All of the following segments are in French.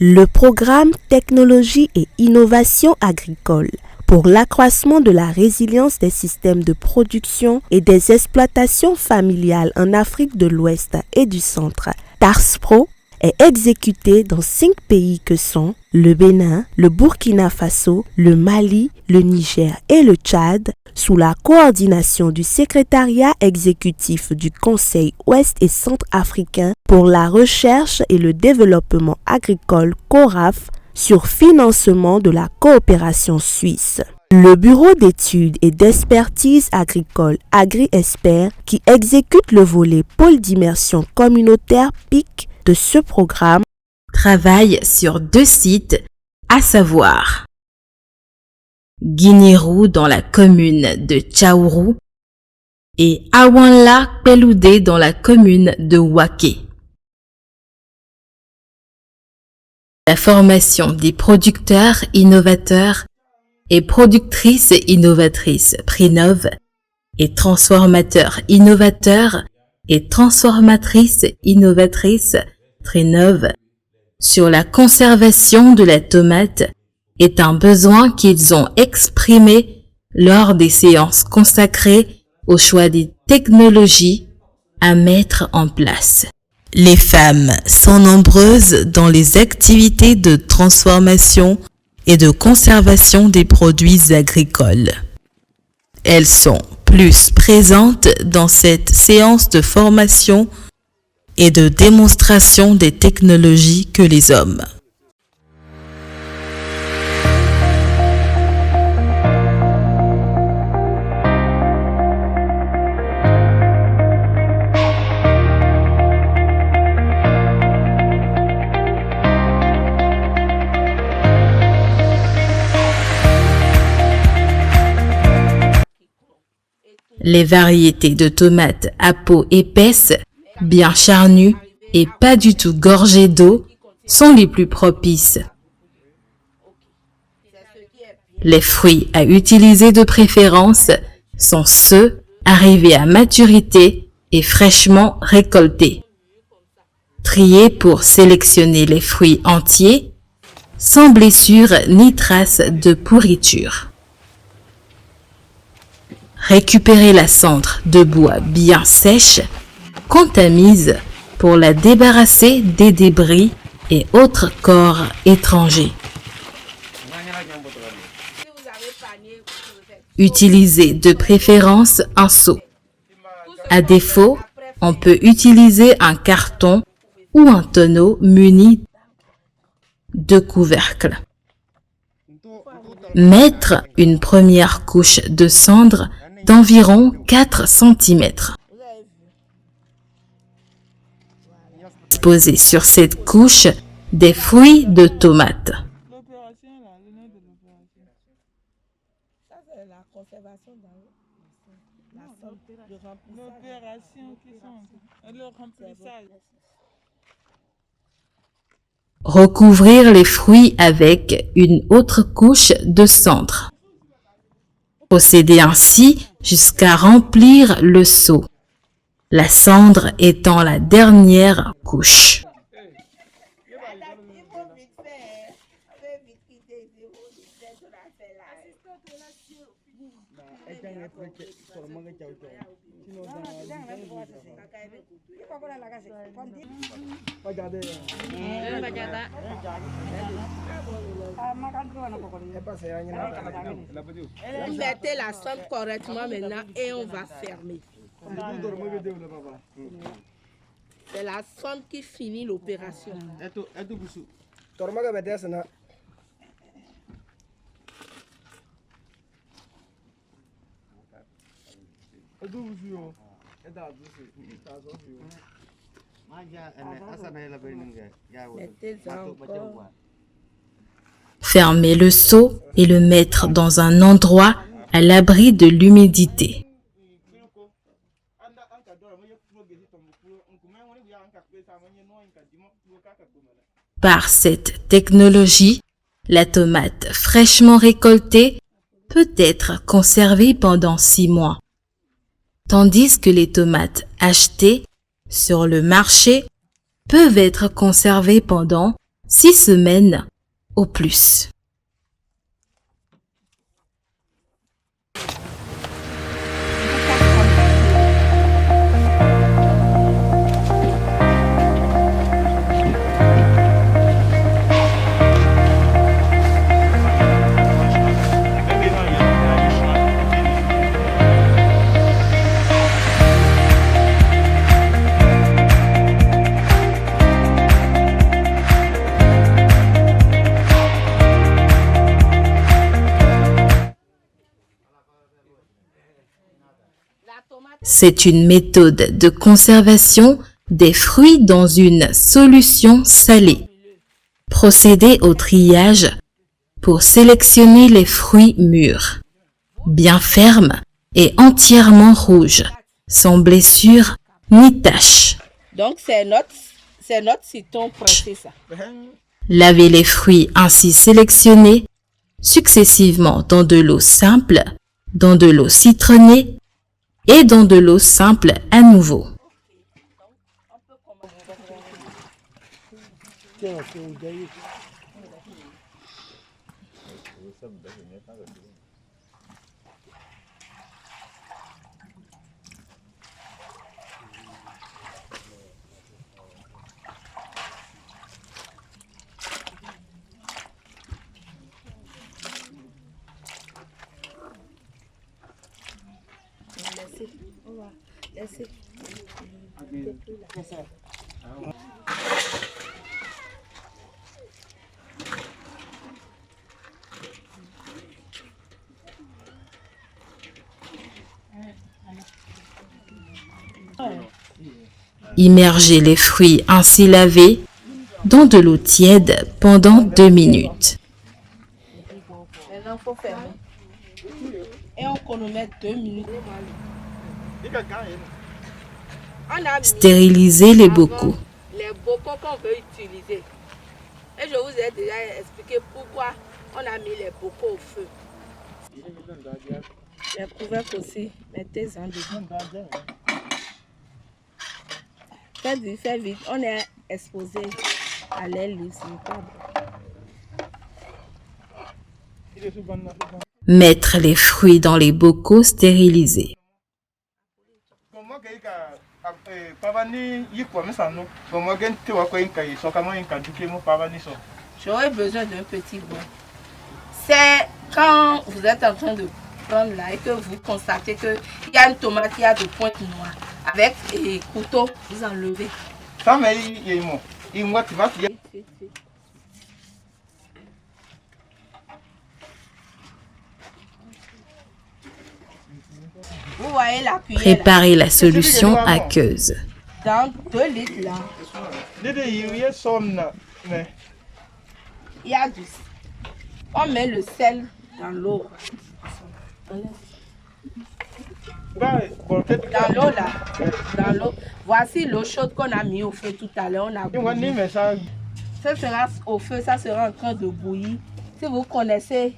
Le programme Technologie et Innovation agricole pour l'accroissement de la résilience des systèmes de production et des exploitations familiales en Afrique de l'Ouest et du Centre, TARSPRO, est exécuté dans 5 pays que sont le Bénin, le Burkina Faso, le Mali, le Niger et le Tchad, sous la coordination du secrétariat exécutif du Conseil Ouest et Centrafricain pour la recherche et le développement agricole CORAF sur financement de la coopération suisse. Le Bureau d'études et d'expertise agricole AgriExpert, qui exécute le volet pôle d'immersion communautaire PIC de ce programme, travaille sur 2 sites, à savoir Guinirou dans la commune de Tchaourou et Awanla Peloudé dans la commune de Waké. La formation des producteurs innovateurs et productrices innovatrices Prinov et transformateurs innovateurs et transformatrices innovatrices Trinov sur la conservation de la tomate est un besoin qu'ils ont exprimé lors des séances consacrées au choix des technologies à mettre en place. Les femmes sont nombreuses dans les activités de transformation et de conservation des produits agricoles. Elles sont plus présentes dans cette séance de formation et de démonstration des technologies que les hommes. Les variétés de tomates à peau épaisse, bien charnues et pas du tout gorgées d'eau sont les plus propices. Les fruits à utiliser de préférence sont ceux arrivés à maturité et fraîchement récoltés. Trier pour sélectionner les fruits entiers, sans blessure ni trace de pourriture. Récupérer la cendre de bois bien sèche qu'on tamise pour la débarrasser des débris et autres corps étrangers. Utilisez de préférence un seau. À défaut, on peut utiliser un carton ou un tonneau muni de couvercle. Mettre une première couche de cendre d'environ 4 cm. Disposer sur cette couche des fruits de tomate. Recouvrir les fruits avec une autre couche de cendre. Procéder ainsi jusqu'à remplir le seau, la cendre étant la dernière couche. Mettez la sonde correctement maintenant et on va fermer. C'est la sonde qui finit l'opération. Fermer le seau et le mettre dans un endroit à l'abri de l'humidité. Par cette technologie, la tomate fraîchement récoltée peut être conservée pendant 6 mois, tandis que les tomates achetées sur le marché peuvent être conservées pendant 6 semaines au plus. C'est une méthode de conservation des fruits dans une solution salée. Procédez au triage pour sélectionner les fruits mûrs, bien fermes et entièrement rouges, sans blessure ni taches. Donc c'est notre citron pressé ça. Lavez les fruits ainsi sélectionnés successivement dans de l'eau simple, dans de l'eau citronnée et dans de l'eau simple à nouveau. Immergez les fruits ainsi lavés dans de l'eau tiède pendant 2 minutes. Maintenant, il faut fermer. Et on chronomètre 2 minutes. On a mis Stérilisez les bocaux. les bocaux qu'on veut utiliser. Et je vous ai déjà expliqué pourquoi on a mis les bocaux au feu. Les couvercles aussi, mettez-en dedans. Faites vite, on est exposé à l'air libre, c'est pas bon. Mettre les fruits dans les bocaux stérilisés. J'aurais besoin d'un petit bol. C'est quand vous êtes en train de prendre là et que vous constatez qu'il y a une tomate qui a de pointe noire. Avec un couteau, vous enlevez. Vous voyez la cuillère là, Préparez la solution aqueuse. dans 2 litres là. Il y a du... On met le sel dans l'eau. Dans l'eau là. Dans l'eau. Voici l'eau chaude qu'on a mis au feu tout à l'heure. On a bouilli. Ça sera au feu, ça sera en train de bouillir. Si vous connaissez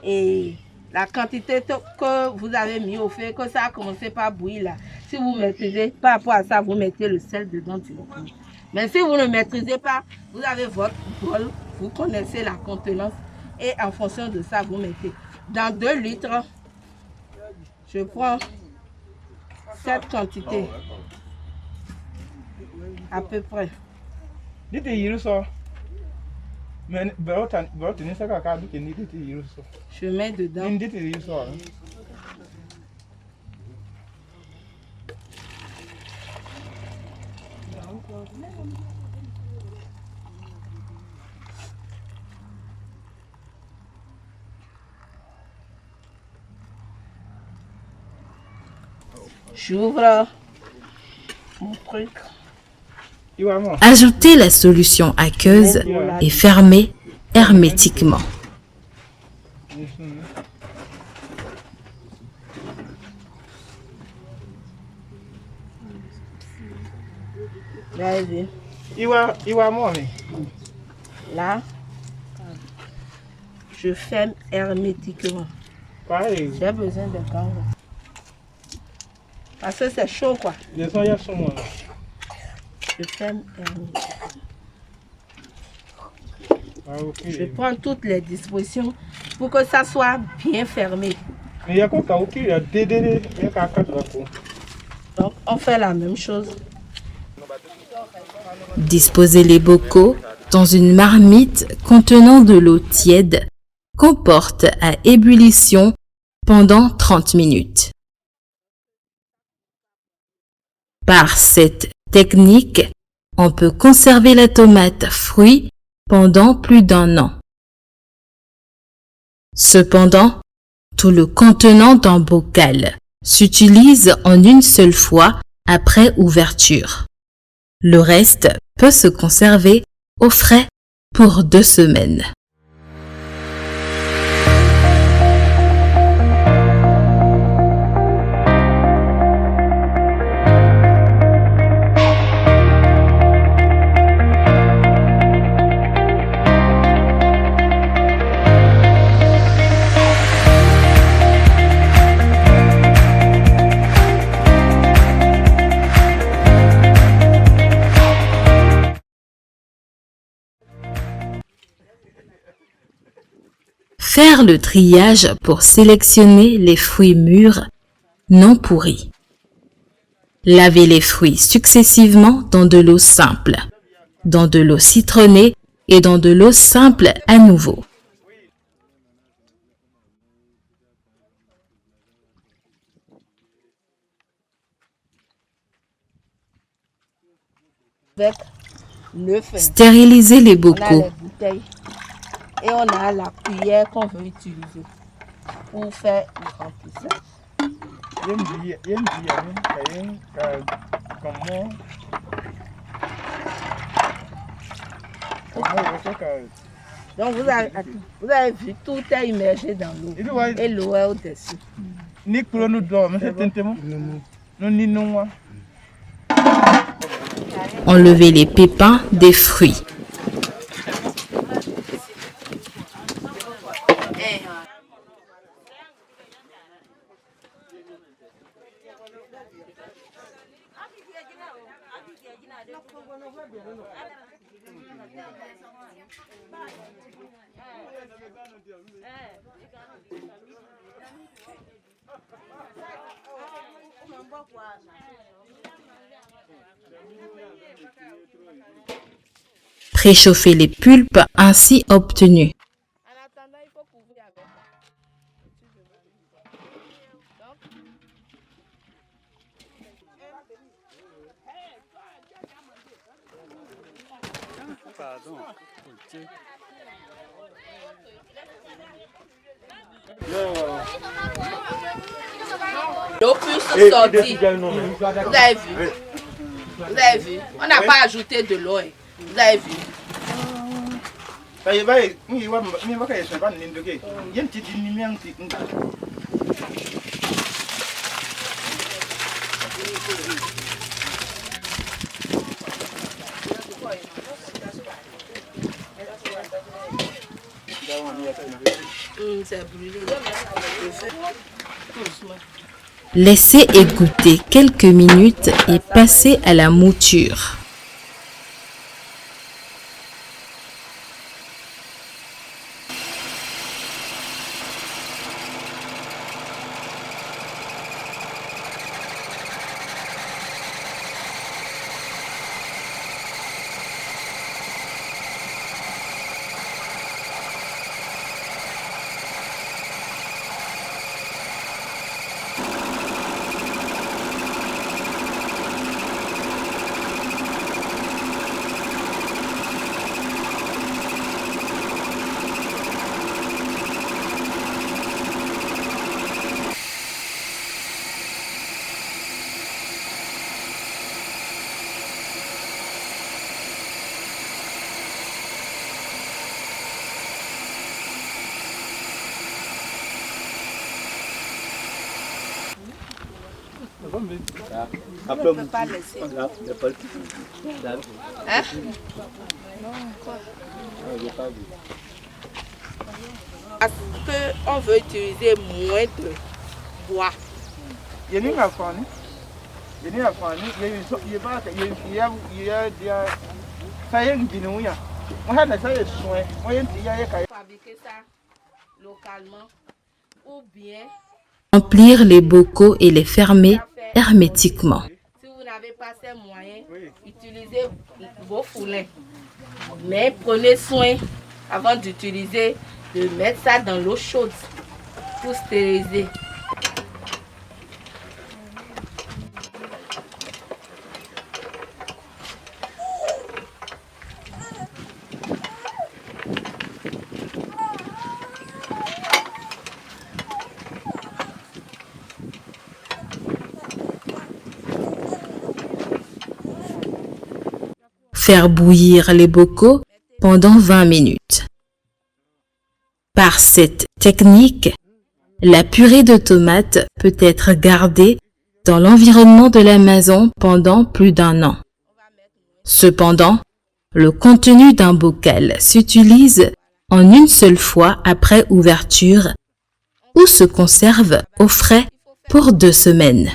et la quantité que vous avez mis au feu, que ça a commencé par bouillir là. Si vous maîtrisez, par rapport à ça, vous mettez le sel dedans du coup. Mais si vous ne maîtrisez pas, vous avez votre bol, vous connaissez la contenance et en fonction de ça, vous mettez. Dans 2 litres, je prends cette quantité, à peu près. Je mets dedans. J'ouvre mon truc. Ajoutez la solution aqueuse et fermez hermétiquement. Vas-y. Là, je ferme hermétiquement. J'ai besoin de gants. Parce que c'est chaud quoi. Je ferme hermétiquement. Je prends toutes les dispositions pour que ça soit bien fermé. Donc, on fait la même chose. Disposez les bocaux dans une marmite contenant de l'eau tiède qu'on porte à ébullition pendant 30 minutes. Par cette technique, on peut conserver la tomate fruit pendant plus d'1 an. Cependant, tout le contenant d'un bocal s'utilise en une seule fois après ouverture. Le reste peut se conserver au frais pour 2 semaines. Faire le triage pour sélectionner les fruits mûrs non pourris. Lavez les fruits successivement dans de l'eau simple, dans de l'eau citronnée et dans de l'eau simple à nouveau. Avec le feu. Stérilisez les On a bocaux. les bouteilles et on a la cuillère qu'on veut utiliser pour faire le remplissage. Donc vous avez vu, tout est immergé dans l'eau et l'eau est au-dessus. Enlevez les pépins des fruits. Préchauffez les pulpes ainsi obtenues. En attendant, il faut couvrir avec l'eau peut sortir. Vous avez vu? Vous avez vu? On n'a pas ajouté de l'eau. Vous avez vu? C'est brûlé. Laissez égoutter quelques minutes et passez à la mouture. On ne peut pas laisser. Hein? Non, quoi? Parce qu'on veut utiliser moins de bois. Fabriquer ça localement ou bien Remplir les bocaux et les fermer hermétiquement. si vous n'avez pas ces moyens, utilisez vos fourneaux. Mais prenez soin avant d'utiliser de mettre ça dans l'eau chaude pour stériliser. Faire bouillir les bocaux pendant 20 minutes. Par cette technique, la purée de tomates peut être gardée dans l'environnement de la maison pendant plus d'1 an. Cependant, le contenu d'un bocal s'utilise en une seule fois après ouverture ou se conserve au frais pour 2 semaines.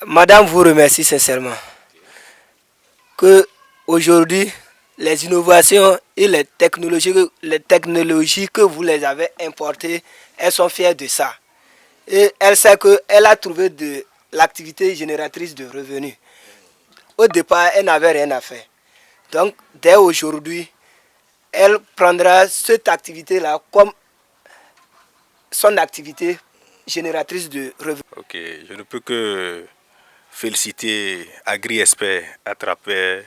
Madame vous remercie sincèrement que aujourd'hui les innovations et les technologies que vous les avez importées, elles sont fières de ça. Et elle sait qu'elle a trouvé de l'activité génératrice de revenus. Au départ, elle n'avait rien à faire. Donc, dès aujourd'hui, elle prendra cette activité-là comme son activité génératrice de revenus. Ok, je ne peux que féliciter AgriExpert à travers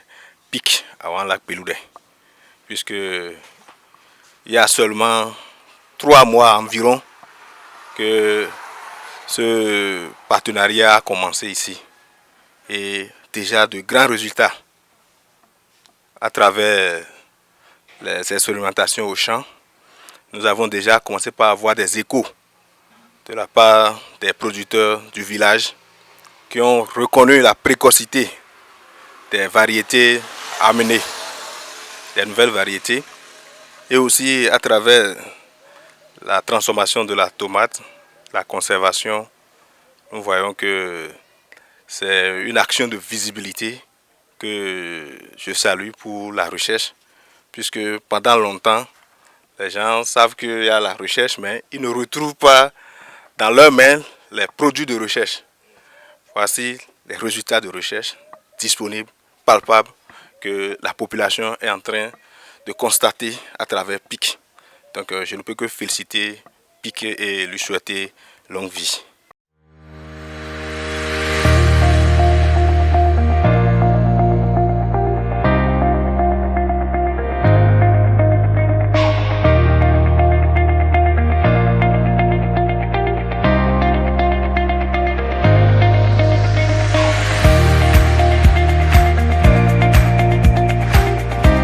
PIC avant Lac Peloudin, puisque il y a seulement 3 mois environ que ce partenariat a commencé ici et déjà de grands résultats à travers les expérimentations au champ. Nous avons déjà commencé par avoir des échos de la part des producteurs du village qui ont reconnu la précocité des variétés amenées, des nouvelles variétés, et aussi à travers la transformation de la tomate, la conservation. Nous voyons que c'est une action de visibilité que je salue pour la recherche, puisque pendant longtemps, les gens savent qu'il y a la recherche, mais ils ne retrouvent pas dans leurs mains les produits de recherche. Voici les résultats de recherche disponibles, palpables, que la population est en train de constater à travers PIC. Donc je ne peux que féliciter PIC et lui souhaiter longue vie.